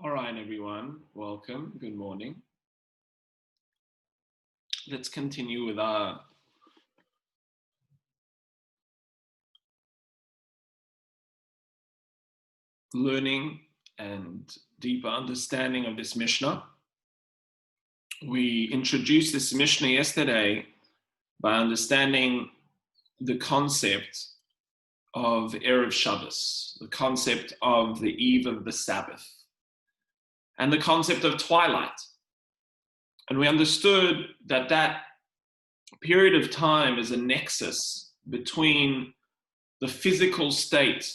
All right, everyone, welcome. Good morning. Let's continue with our learning and deeper understanding of this Mishnah. We introduced this Mishnah yesterday by understanding the concept of Erev Shabbos, the concept of the eve of the Sabbath, and the concept of twilight. And we understood that that period of time is a nexus between the physical state,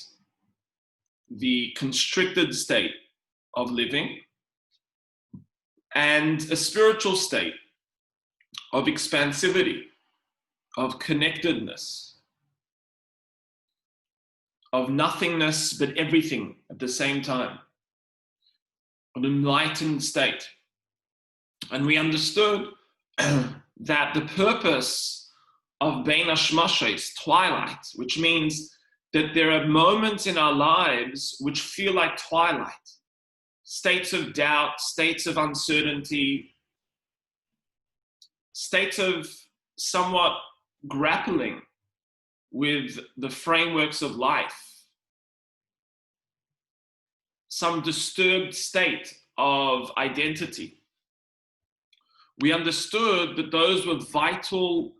the constricted state of living, and a spiritual state of expansivity, of connectedness, of nothingness but everything at the same time, an enlightened state. And we understood that the purpose of Bein Hashmashos, twilight, which means that there are moments in our lives which feel like twilight, states of doubt, states of uncertainty, states of somewhat grappling with the frameworks of life, some disturbed state of identity. We understood that those were vital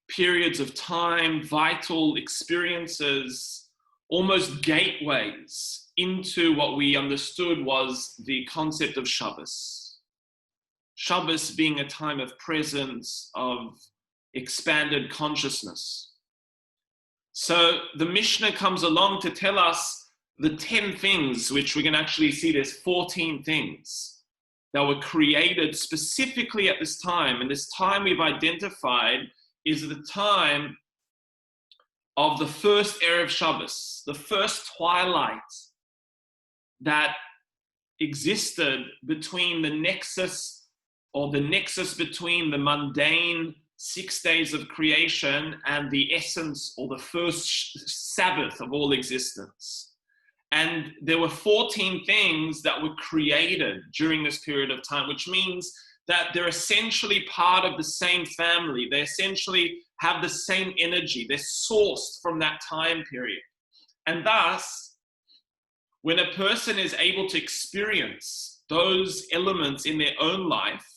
periods of time, vital experiences, almost gateways into what we understood was the concept of Shabbos. Shabbos being a time of presence, of expanded consciousness. So the Mishnah comes along to tell us the 10 things, which we can actually see there's 14 things that were created specifically at this time. And this time we've identified is the time of the first Erev Shabbos, the first twilight that existed between the nexus between the mundane 6 days of creation and the essence or the first Sabbath of all existence. And there were 14 things that were created during this period of time, which means that they're essentially part of the same family. They essentially have the same energy. They're sourced from that time period. And thus, when a person is able to experience those elements in their own life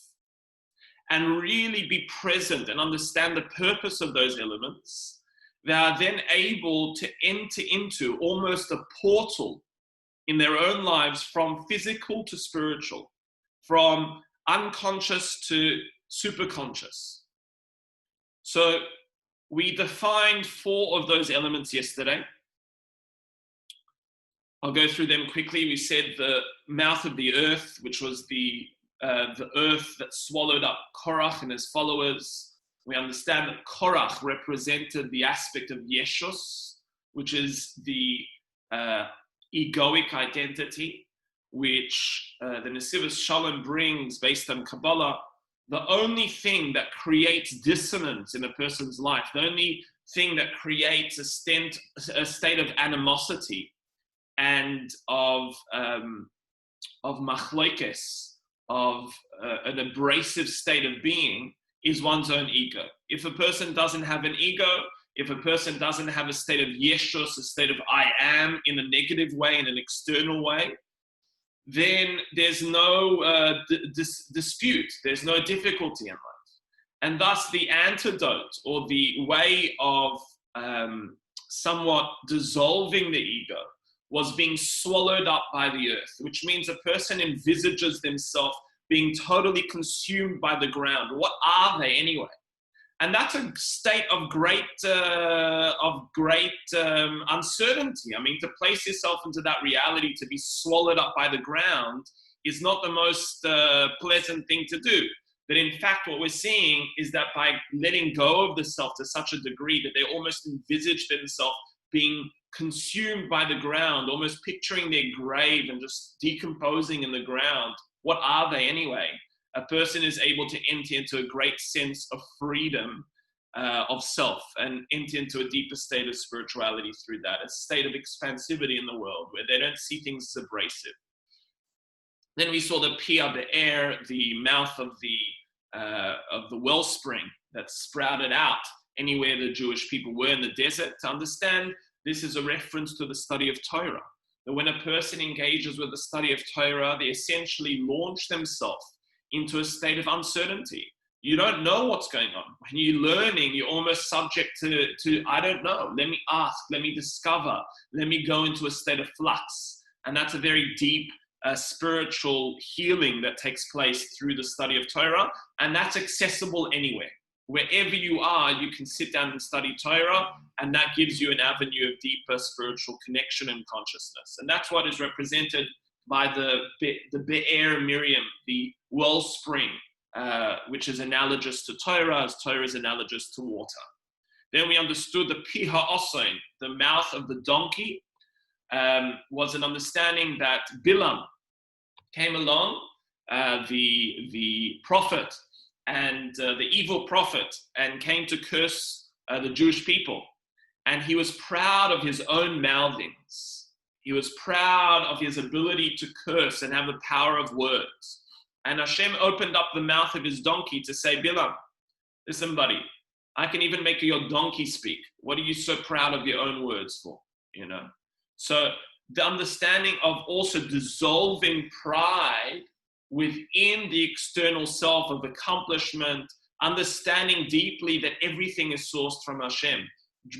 and really be present and understand the purpose of those elements, they are then able to enter into almost a portal in their own lives from physical to spiritual, from unconscious to superconscious. So we defined 4 of those elements yesterday. I'll go through them quickly. We said the mouth of the earth, which was the earth that swallowed up Korach and his followers. We understand that Korach represented the aspect of Yeshus, which is the egoic identity, which the Nesivos Shalom brings based on Kabbalah. The only thing that creates dissonance in a person's life, the only thing that creates a state of animosity and of machlokes, of an abrasive state of being, is one's own ego. If a person doesn't have an ego, if a person doesn't have a state of yeshus, a state of I am in a negative way, in an external way, then there's no dispute, there's no difficulty in life. And thus the antidote or the way of somewhat dissolving the ego was being swallowed up by the earth, which means a person envisages themselves being totally consumed by the ground. What are they anyway? And that's a state of great uncertainty. I mean, to place yourself into that reality, to be swallowed up by the ground, is not the most pleasant thing to do. But in fact, what we're seeing is that by letting go of the self to such a degree that they almost envisage themselves being consumed by the ground, almost picturing their grave and just decomposing in the ground. What are they anyway? A person is able to enter into a great sense of freedom of self and enter into a deeper state of spirituality through that, a state of expansivity in the world where they don't see things as abrasive. Then we saw the Pia Be'er, the mouth of the wellspring that sprouted out anywhere the Jewish people were in the desert. To understand, this is a reference to the study of Torah. That when a person engages with the study of Torah, they essentially launch themselves into a state of uncertainty. You don't know what's going on. When you're learning, you're almost subject to I don't know. Let me ask, let me discover, let me go into a state of flux. And that's a very deep spiritual healing that takes place through the study of Torah. And that's accessible anywhere. Wherever you are, you can sit down and study Torah, and that gives you an avenue of deeper spiritual connection and consciousness. And that's what is represented by the Be'er Miriam, the wellspring, which is analogous to Torah, as Torah is analogous to water. Then we understood the Pi Ha'osain, the mouth of the donkey, was an understanding that Bilam came along, the prophet, and the evil prophet, and came to curse the Jewish people. And he was proud of his own mouthings. He was proud of his ability to curse and have the power of words. And Hashem opened up the mouth of his donkey to say, Bilam, listen, buddy, I can even make your donkey speak. What are you so proud of your own words for? You know? So the understanding of also dissolving pride within the external self of accomplishment, understanding deeply that everything is sourced from Hashem,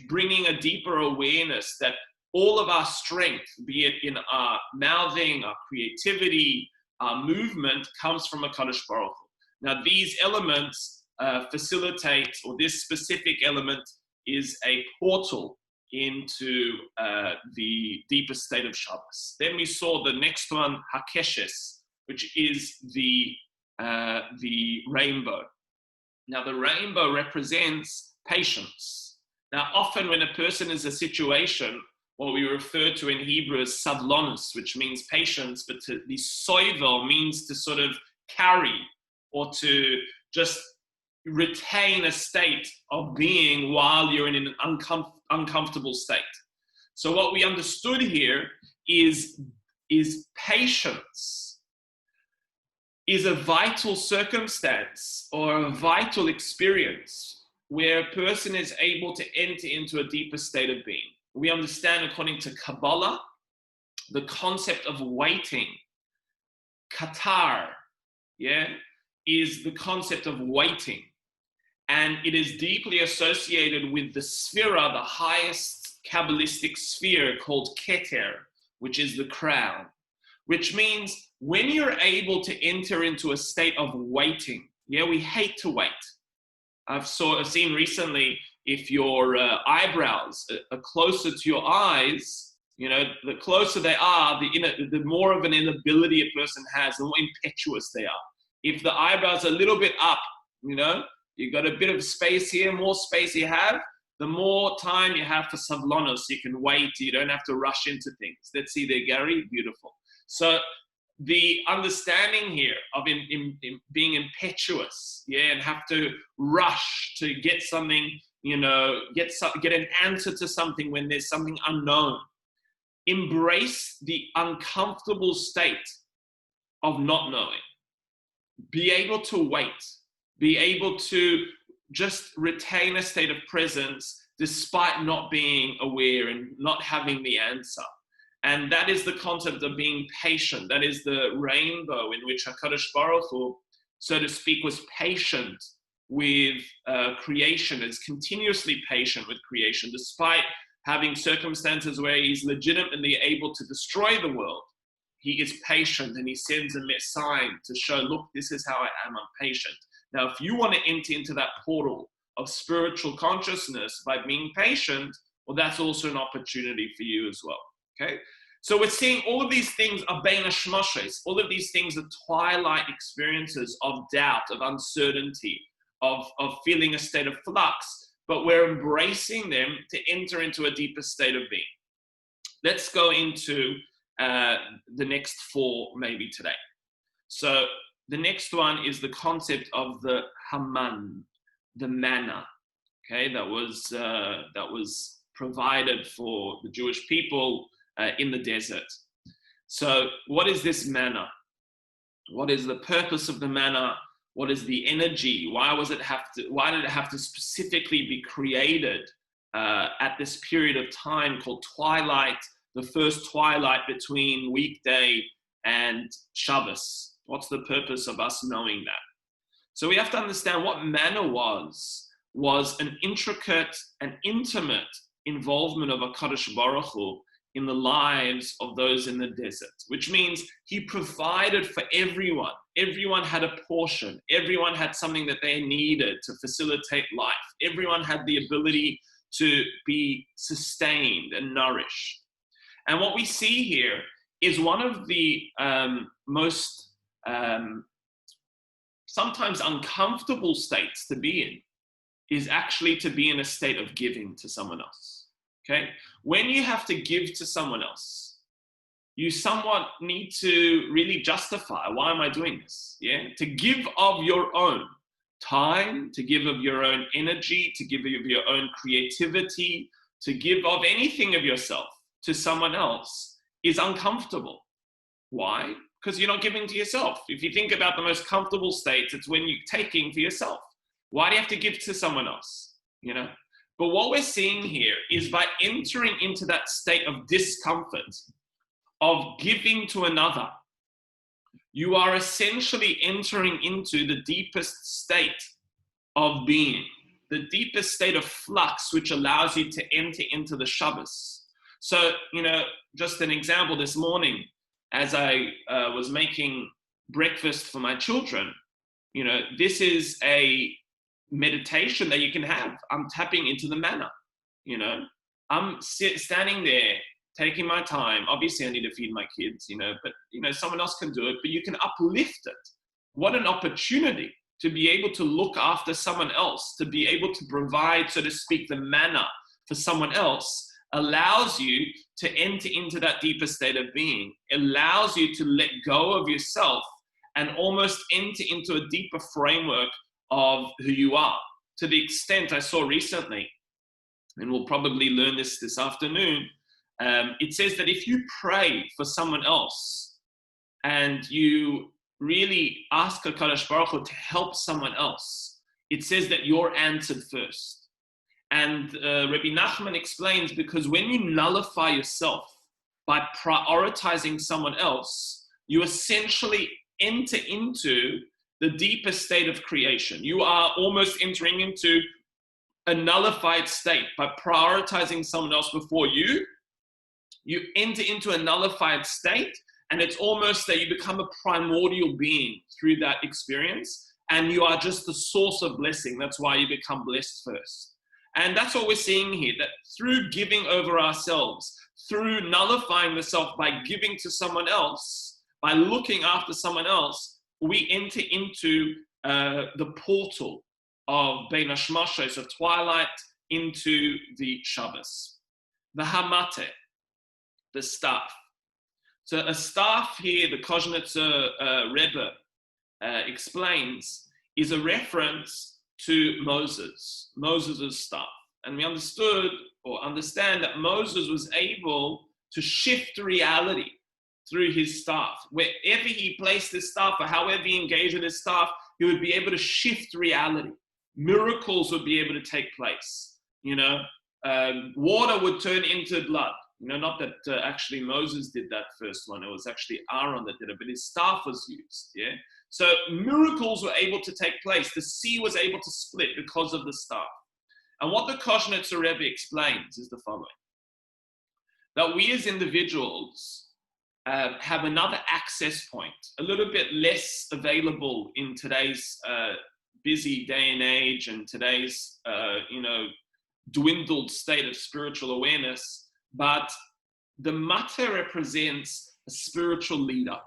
bringing a deeper awareness that all of our strength, be it in our mouthing, our creativity, our movement, comes from HaKadosh Baruch Hu. Now, these elements facilitate, or this specific element is a portal into the deeper state of Shabbos. Then we saw the next one, Hakeshes, which is the rainbow. Now, the rainbow represents patience. Now, often when a person is in a situation, what we refer to in Hebrew as savlonus, which means patience, but to be soivel means to sort of carry or to just retain a state of being while you're in an uncomfortable state. So what we understood here is patience is a vital circumstance or a vital experience where a person is able to enter into a deeper state of being. We understand, according to Kabbalah, the concept of waiting, Qatar, is the concept of waiting. And it is deeply associated with the sphera, the highest Kabbalistic sphere called Keter, which is the crown, which means when you're able to enter into a state of waiting, we hate to wait. I've seen recently, if your eyebrows are closer to your eyes, the closer they are, the more of an inability a person has, the more impetuous they are. If the eyebrows are a little bit up, you got a bit of space here, more space you have, the more time you have for savlonus, you can wait, you don't have to rush into things. Let's see there, Gary, beautiful. So the understanding here of in being impetuous, and have to rush to get something, get an answer to something when there's something unknown. Embrace the uncomfortable state of not knowing. Be able to wait. Be able to just retain a state of presence despite not being aware and not having the answer. And that is the concept of being patient. That is the rainbow in which HaKadosh Baruch Hu, so to speak, was patient with creation, is continuously patient with creation, despite having circumstances where he's legitimately able to destroy the world. He is patient and he sends a sign to show, look, this is how I am, I'm patient. Now, if you want to enter into that portal of spiritual consciousness by being patient, well, that's also an opportunity for you as well. Okay, so we're seeing all of these things are bein hashmoshes. All of these things are twilight experiences of doubt, of uncertainty, of feeling a state of flux, but we're embracing them to enter into a deeper state of being. Let's go into the next four maybe today. So the next one is the concept of the Haman, the manna. Okay, that was provided for the Jewish people in the desert. So what is this manna? What is the purpose of the manna? What is the energy? Why did it have to specifically be created at this period of time called twilight, the first twilight between weekday and Shabbos? What's the purpose of us knowing that? So we have to understand what manna was an intricate and intimate involvement of HaKadosh Baruch Hu in the lives of those in the desert, which means he provided for everyone. Everyone had a portion. Everyone had something that they needed to facilitate life. Everyone had the ability to be sustained and nourished. And what we see here is one of the most sometimes uncomfortable states to be in is actually to be in a state of giving to someone else. Okay? When you have to give to someone else, you somewhat need to really justify, why am I doing this? Yeah? To give of your own time, to give of your own energy, to give of your own creativity, to give of anything of yourself to someone else is uncomfortable. Why? Because you're not giving to yourself. If you think about the most comfortable states, it's when you're taking for yourself. Why do you have to give to someone else? You know? But what we're seeing here is by entering into that state of discomfort, of giving to another, you are essentially entering into the deepest state of being, the deepest state of flux, which allows you to enter into the Shabbos. So, just an example, this morning, as I was making breakfast for my children, this is a meditation that you can have. I'm tapping into the manna, I'm standing there, taking my time. Obviously I need to feed my kids, but someone else can do it, but you can uplift it. What an opportunity to be able to look after someone else, to be able to provide, so to speak, the manna for someone else, allows you to enter into that deeper state of being, allows you to let go of yourself and almost enter into a deeper framework of who you are. To the extent I saw recently, and we'll probably learn this afternoon, it says that if you pray for someone else and you really ask HaKadosh Baruch Hu to help someone else, it says that you're answered first. And Rabbi Nachman explains, because when you nullify yourself by prioritizing someone else, you essentially enter into the deepest state of creation. You are almost entering into a nullified state by prioritizing someone else before you. You enter into a nullified state, and it's almost that you become a primordial being through that experience, and you are just the source of blessing. That's why you become blessed first. And that's what we're seeing here, that through giving over ourselves, through nullifying the self by giving to someone else, by looking after someone else, we enter into the portal of Bein Hashmashos, of twilight, into the Shabbos. The Hamate, the staff. So a staff here, the Koznitzer Rebbe explains, is a reference to Moses' staff. And we understand that Moses was able to shift reality through his staff. Wherever he placed his staff, or however he engaged with his staff, he would be able to shift reality. Miracles would be able to take place. Water would turn into blood. Not that actually Moses did that first one. It was actually Aaron that did it, but his staff was used. Yeah. So miracles were able to take place. The sea was able to split because of the staff. And what the Koznitzer Rebbe explains is the following: that we as individuals have another access point, a little bit less available in today's busy day and age and today's dwindled state of spiritual awareness. But the Mata represents a spiritual leader.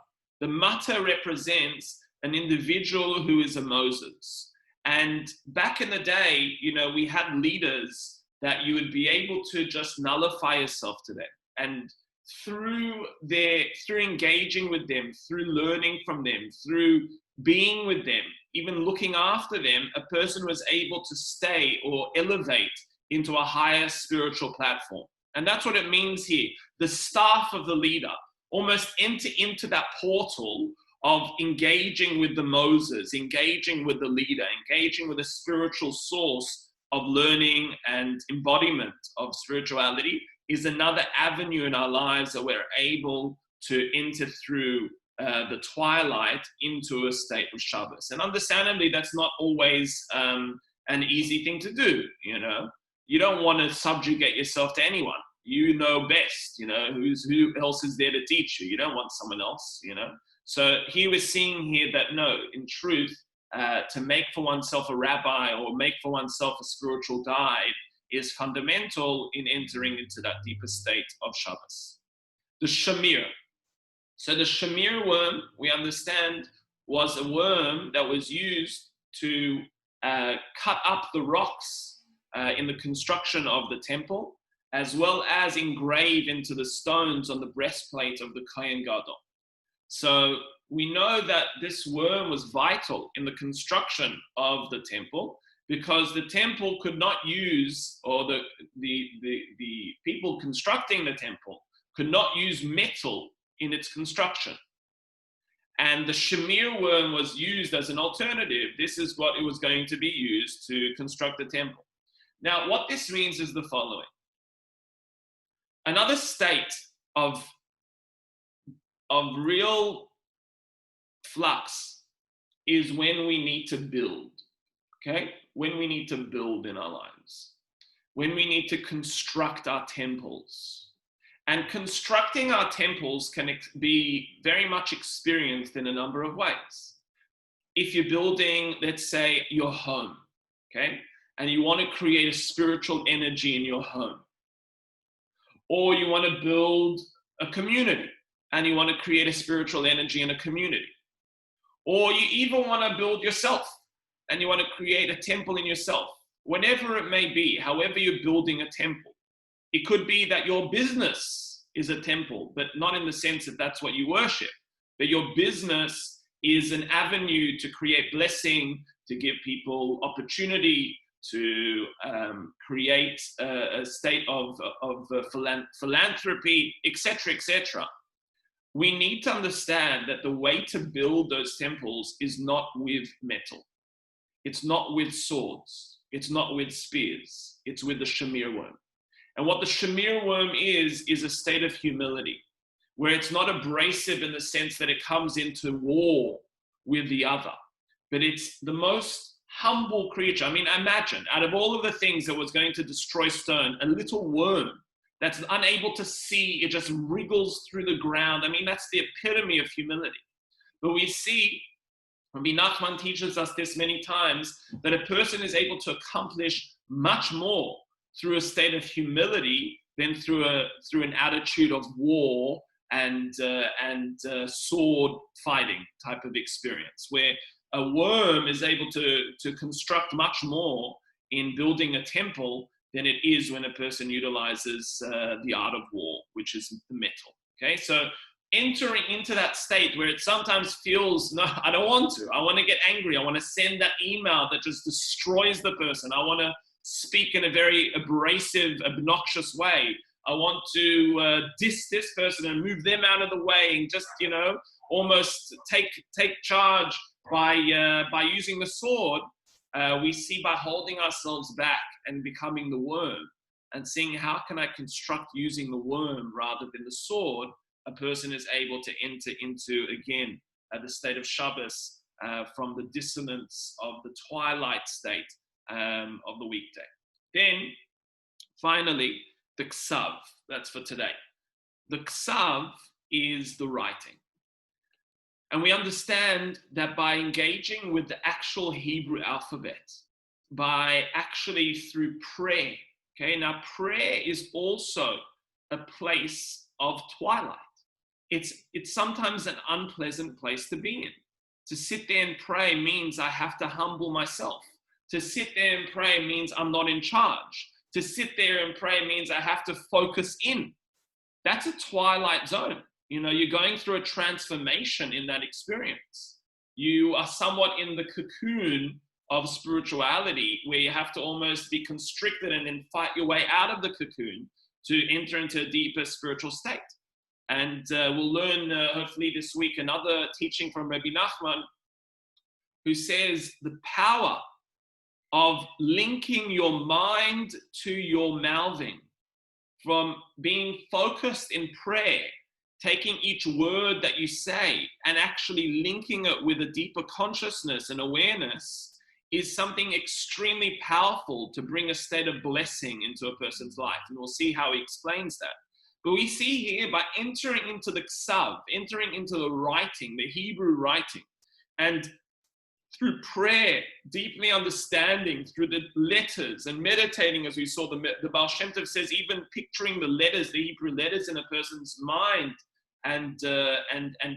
The Mata represents an individual who is a Moses. And back in the day, we had leaders that you would be able to just nullify yourself to them. And through engaging with them, through learning from them, through being with them, even looking after them, a person was able to stay or elevate into a higher spiritual platform. And that's what it means here. The staff of the leader almost enter into that portal of engaging with the Moses, engaging with the leader, engaging with a spiritual source of learning and embodiment of spirituality is another avenue in our lives that we're able to enter through the twilight into a state of Shabbos. And understandably, that's not always an easy thing to do, you know. You don't want to subjugate yourself to anyone. You know best, you know, who else is there to teach you? You don't want someone else, you know. So he was seeing here that no, in truth, to make for oneself a rabbi or make for oneself a spiritual guide is fundamental in entering into that deeper state of Shabbos. The Shamir. So the Shamir worm, we understand, was a worm that was used to cut up the rocks in the construction of the temple, as well as engrave into the stones on the breastplate of the Kohen Gadol. So we know that this worm was vital in the construction of the temple, because the temple could not use, or the people constructing the temple could not use metal in its construction. And the Shamir worm was used as an alternative. This is what it was going to be used to construct the temple. Now, what this means is the following. Another state of real flux is when we need to build, okay? When we need to build in our lives, when we need to construct our temples. And constructing our temples can be very much experienced in a number of ways. If you're building, let's say, your home, okay? And you want to create a spiritual energy in your home. Or you want to build a community and you want to create a spiritual energy in a community. Or you even want to build yourself and you want to create a temple in yourself. Whenever it may be, however you're building a temple. It could be that your business is a temple, but not in the sense that that's what you worship. But your business is an avenue to create blessing, to give people opportunity, to create a state of philanthropy, etc., etc. We need to understand that the way to build those temples is not with metal. It's not with swords. It's not with spears. It's with the Shamir worm. And what the Shamir worm is a state of humility, where it's not abrasive in the sense that it comes into war with the other, but it's the most humble creature. I mean, imagine, out of all of the things that was going to destroy stone, a little worm that's unable to see, it just wriggles through the ground. I mean, that's the epitome of humility. But we see, Rabbi Nachman teaches us this many times, that a person is able to accomplish much more through a state of humility than through an attitude of war and sword fighting type of experience, where a worm is able to construct much more in building a temple than it is when a person utilizes the art of war, which is the metal. Okay, so entering into that state where it sometimes feels, no, I don't want to. I want to get angry. I want to send that email that just destroys the person. I want to speak in a very abrasive, obnoxious way. I want to diss this person and move them out of the way and just, you know, almost take charge by using the sword. We see by holding ourselves back and becoming the worm and seeing how can I construct using the worm rather than the sword, a person is able to enter into, again, the state of Shabbos from the dissonance of the twilight state of the weekday. Then, finally, the Ksav. That's for today. The Ksav is the writing. And we understand that by engaging with the actual Hebrew alphabet, by actually through prayer, okay? Now, prayer is also a place of twilight. It's sometimes an unpleasant place to be in. To sit there and pray means I have to humble myself. To sit there and pray means I'm not in charge. To sit there and pray means I have to focus in. That's a twilight zone. You know, you're going through a transformation in that experience. You are somewhat in the cocoon of spirituality where you have to almost be constricted and then fight your way out of the cocoon to enter into a deeper spiritual state. And we'll learn, hopefully this week, another teaching from Rabbi Nachman, who says the power of linking your mind to your mouthing, from being focused in prayer, taking each word that you say and actually linking it with a deeper consciousness and awareness, is something extremely powerful to bring a state of blessing into a person's life. And we'll see how he explains that. But we see here, by entering into the ksav, entering into the writing, the Hebrew writing, and through prayer, deeply understanding through the letters and meditating, as we saw, the Baal Shem Tov says, even picturing the letters, the Hebrew letters in a person's mind, and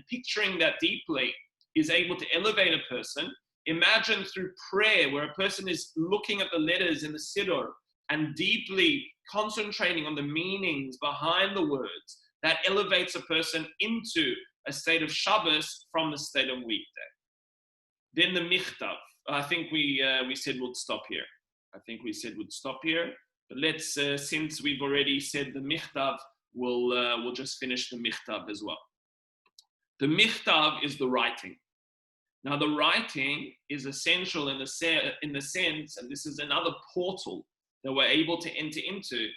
picturing that deeply is able to elevate a person. Imagine through prayer, where a person is looking at the letters in the Siddur and deeply concentrating on the meanings behind the words, that elevates a person into a state of Shabbos from the state of weekday. Then the Michtav. I think we said we'd stop here. But let's, since we've already said the Michtav, we'll just finish the Michtav as well. The Michtav is the writing. Now, the writing is essential in the sense, and this is another portal that we're able to enter into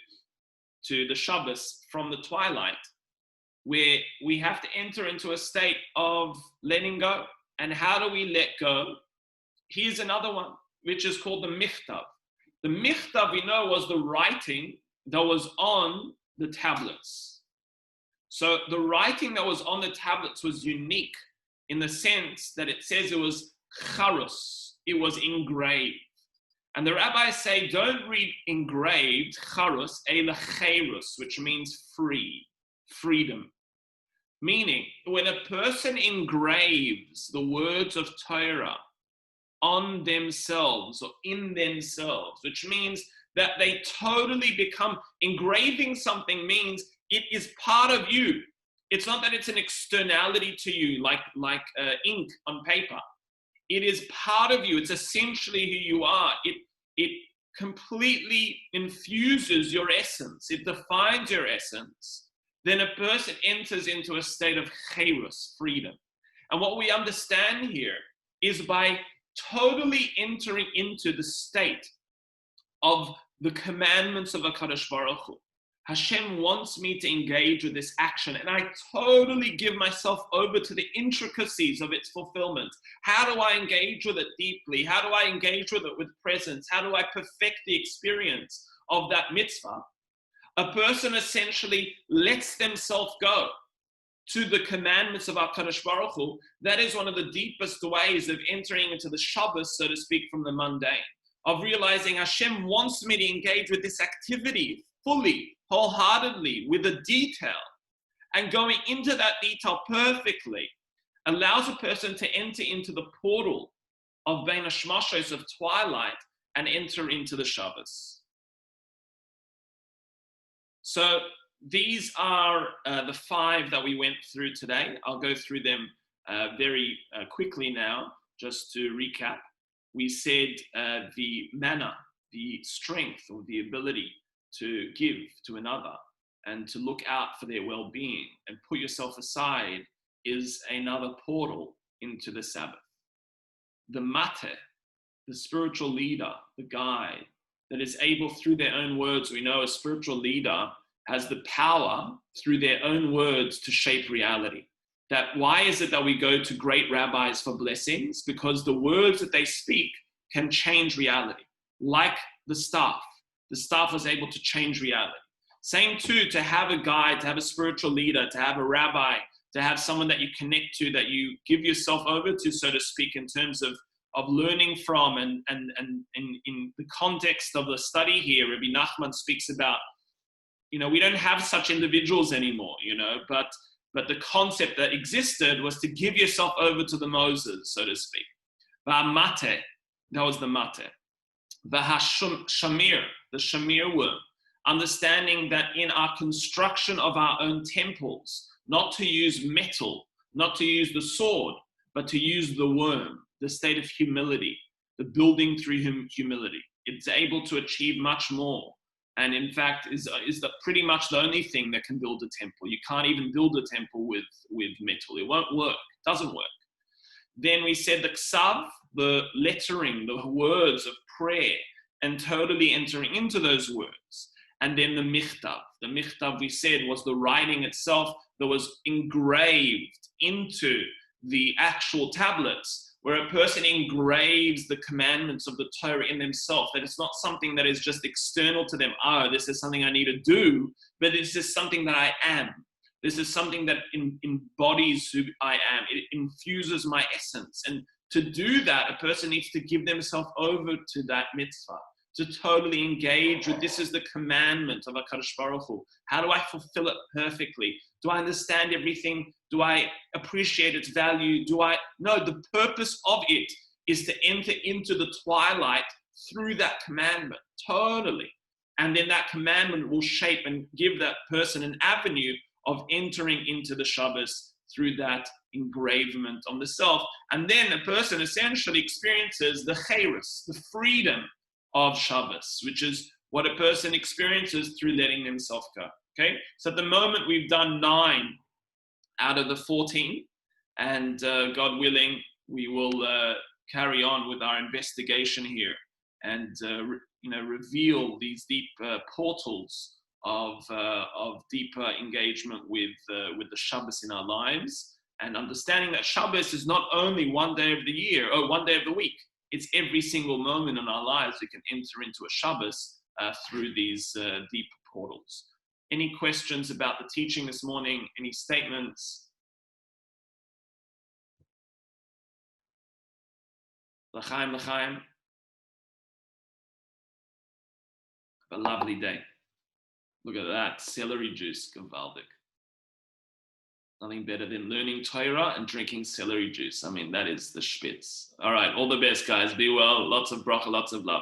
to the Shabbos from the twilight, where we have to enter into a state of letting go. And how do we let go? Here's another one, which is called the Michtav. The Michtav, we know, was the writing that was on the tablets. So the writing that was on the tablets was unique in the sense that it says it was charus, it was engraved. And the rabbis say, don't read engraved, charus, ela cherus, which means free, freedom. Meaning, when a person engraves the words of Torah on themselves or in themselves, which means that they totally become, engraving something means it is part of you. It's not that it's an externality to you, like ink on paper. It is part of you. It's essentially who you are. It completely infuses your essence. It defines your essence. Then a person enters into a state of cherus, freedom. And what we understand here is by totally entering into the state of the commandments of HaKadosh Baruch Hu, Hashem wants me to engage with this action, and I totally give myself over to the intricacies of its fulfillment. How do I engage with it deeply? How do I engage with it with presence? How do I perfect the experience of that mitzvah? A person essentially lets themselves go to the commandments of HaKadosh Baruch Hu. That is one of the deepest ways of entering into the Shabbos, so to speak, from the mundane, of realizing Hashem wants me to engage with this activity fully, wholeheartedly, with a detail, and going into that detail perfectly allows a person to enter into the portal of Bein Hashmashos, of twilight, and enter into the Shabbos. So these are the 5 that we went through today. I'll go through them very quickly now, just to recap. We said the manner, the strength, or the ability to give to another and to look out for their well-being and put yourself aside is another portal into the Sabbath. The mater, the spiritual leader, the guide, that is able through their own words. We know a spiritual leader has the power through their own words to shape reality. That why is it that we go to great rabbis for blessings? Because the words that they speak can change reality. Like the staff was able to change reality. Same too, to have a guide, to have a spiritual leader, to have a rabbi, to have someone that you connect to, that you give yourself over to, so to speak, in terms of learning from, and in the context of the study here, Rabbi Nachman speaks about, we don't have such individuals anymore, but the concept that existed was to give yourself over to the Moses, so to speak. V'amate, that was the mate. Shamir, the Shamir worm, understanding that in our construction of our own temples, not to use metal, not to use the sword, but to use the worm, the state of humility, the building through humility. It's able to achieve much more and in fact is pretty much the only thing that can build a temple. You can't even build a temple with metal. It won't work. It doesn't work. Then we said the ksav, the lettering, the words of prayer, and totally entering into those words. And then the michtav. The michtav, we said, was the writing itself that was engraved into the actual tablets, where a person engraves the commandments of the Torah in themselves, that it's not something that is just external to them. Oh, this is something I need to do, but this is something that I am. This is something that embodies who I am. It infuses my essence. And to do that, a person needs to give themselves over to that mitzvah, to totally engage with, this is the commandment of HaKadosh Baruch Hu. How do I fulfill it perfectly? Do I understand everything? Do I appreciate its value? No, the purpose of it is to enter into the twilight through that commandment, totally. And then that commandment will shape and give that person an avenue of entering into the Shabbos through that engravement on the self. And then a person essentially experiences the chayrus, the freedom of Shabbos, which is what a person experiences through letting themselves go. Okay, so at the moment we've done 9 out of the 14, and God willing, we will carry on with our investigation here and reveal these deep portals of deeper engagement with the Shabbos in our lives, and understanding that Shabbos is not only one day of the year or one day of the week. It's every single moment in our lives we can enter into a Shabbos through these deep portals. Any questions about the teaching this morning? Any statements? L'chaim, l'chaim. Have a lovely day. Look at that, celery juice, gewaldig. Nothing better than learning Torah and drinking celery juice. I mean, that is the spitz. All right, all the best, guys. Be well. Lots of bracha, lots of love.